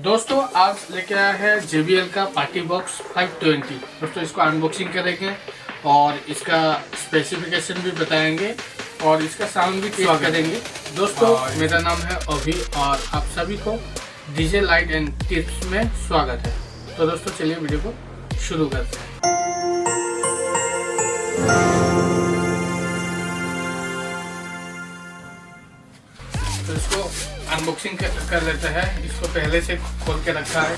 दोस्तों आज लेके आया है JBL का पार्टी बॉक्स 520। दोस्तों इसको अनबॉक्सिंग करेंगे और इसका स्पेसिफिकेशन भी बताएंगे और इसका साउंड भी टेस्ट करेंगे। दोस्तों मेरा नाम है अभी और आप सभी को DJ लाइट एंड टिप्स में स्वागत है। तो दोस्तों चलिए वीडियो को शुरू करते हैं। तो इसको अनबॉक्सिंग कर लेते हैं। इसको पहले से खोल के रखा है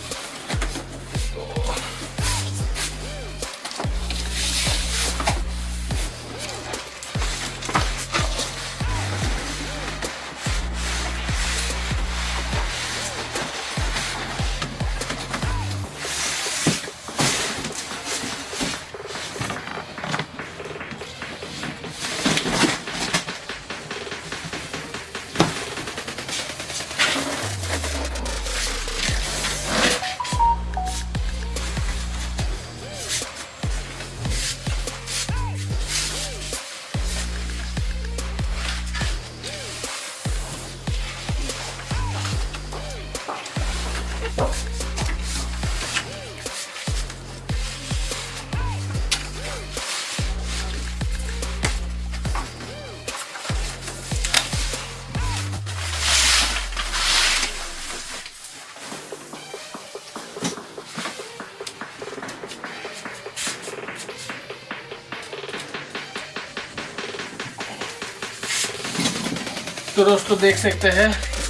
तो दोस्तों देख सकते हैं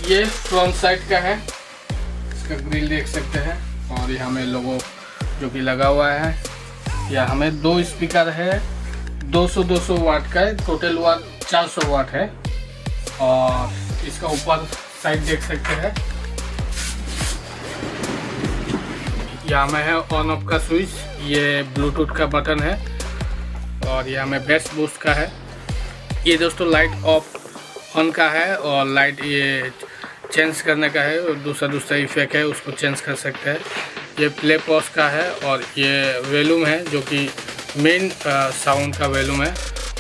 ये फ्रंट साइड का है। इसका ग्रिल देख सकते हैं और यहाँ में लोगो जो कि लगा हुआ है। यहाँ हमें दो स्पीकर है, 200 वाट का है, टोटल वाट 400 वाट है। और इसका ऊपर साइड देख सकते हैं, यहाँ में है ऑन ऑफ का स्विच, ये ब्लूटूथ का बटन है और यहाँ में बेस बूस्ट का है। ये दोस्तों लाइट ऑफ ऑन का है और लाइट ये चेंज करने का है और दूसरा इफेक्ट है उसको चेंज कर सकते हैं। ये प्ले पॉज का है और ये वॉल्यूम है जो कि मेन साउंड का वॉल्यूम है।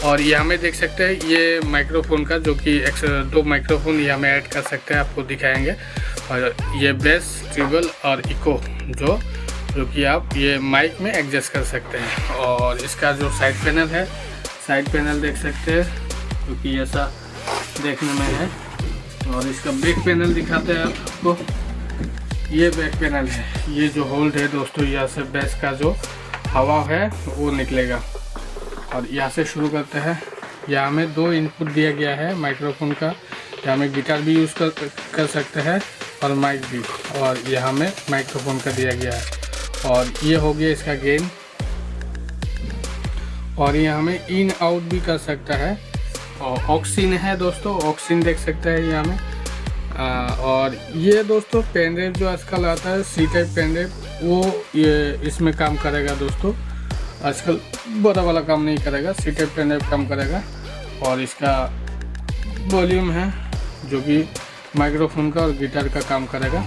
और ये हमें देख सकते हैं ये माइक्रोफोन का जो कि 2 माइक्रोफोन ये हमें ऐड कर सकते हैं, आपको दिखाएंगे। और ये बेस, ट्रिबल और इको जो कि आप ये माइक में एडजस्ट कर सकते हैं। और इसका जो साइड पैनल है, साइड पैनल देख सकते हैं जो कि ऐसा देखने में है। और इसका बैक पैनल दिखाते हैं आपको, ये बैक पैनल है। ये जो होल्ड है दोस्तों, यहाँ से बेस का जो हवा है वो निकलेगा। और यहाँ से शुरू करते हैं। यहाँ में 2 इनपुट दिया गया है माइक्रोफोन का। यहाँ में गिटार भी यूज़ कर सकते हैं और माइक भी। और यहाँ में माइक्रोफोन का दिया गया है। और ये हो गया इसका गेन। और यहाँ में इन आउट भी कर सकता है। और ऑक्सीन है दोस्तों, ऑक्सीन देख सकते हैं यहाँ में। और ये दोस्तों पेन ड्राइव जो आजकल आता है C टाइप पेन ड्राइव, वो ये इसमें काम करेगा दोस्तों। आजकल बड़ा वाला काम नहीं करेगा, C टाइप पेन ड्राइव काम करेगा। और इसका वॉल्यूम है जो कि माइक्रोफोन का और गिटार का काम करेगा।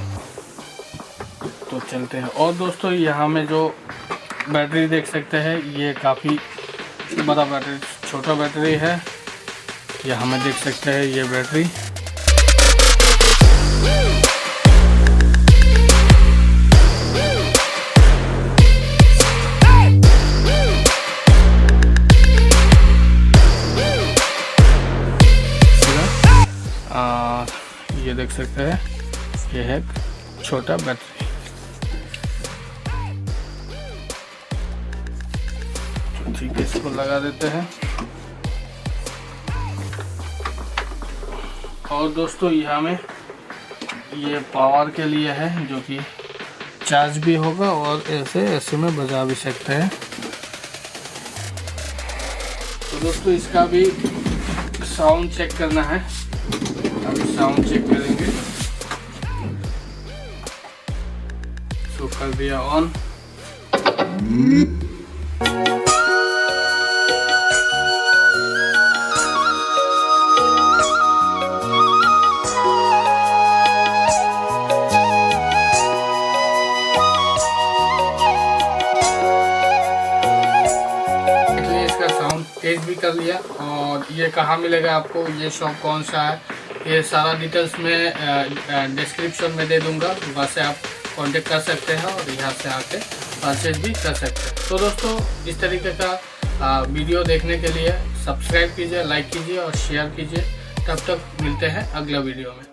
तो चलते हैं। और दोस्तों यहाँ में जो बैटरी देख सकते हैं, ये काफ़ी बड़ा बैटरी, छोटा बैटरी है। यहाँ में देख सकते हैं ये बैटरी। ये देख सकते हैं ये है छोटा बैटरी। तो ठीक है, इसको लगा देते हैं। और दोस्तों यहाँ में ये पावर के लिए है जो कि चार्ज भी होगा और ऐसे में बजा भी सकते हैं। तो दोस्तों इसका भी साउंड चेक करना है, अभी साउंड चेक करेंगे। तो कर दिया ऑन। तेज भी कर लिया। और ये कहाँ मिलेगा आपको, ये शॉप कौन सा है, ये सारा डिटेल्स में डिस्क्रिप्शन में दे दूंगा, वहाँ से आप कांटेक्ट कर सकते हैं और यहाँ से आके परचेज भी कर सकते हैं। तो दोस्तों इस तरीके का वीडियो देखने के लिए सब्सक्राइब कीजिए, लाइक कीजिए और शेयर कीजिए। तब तक मिलते हैं अगला वीडियो में।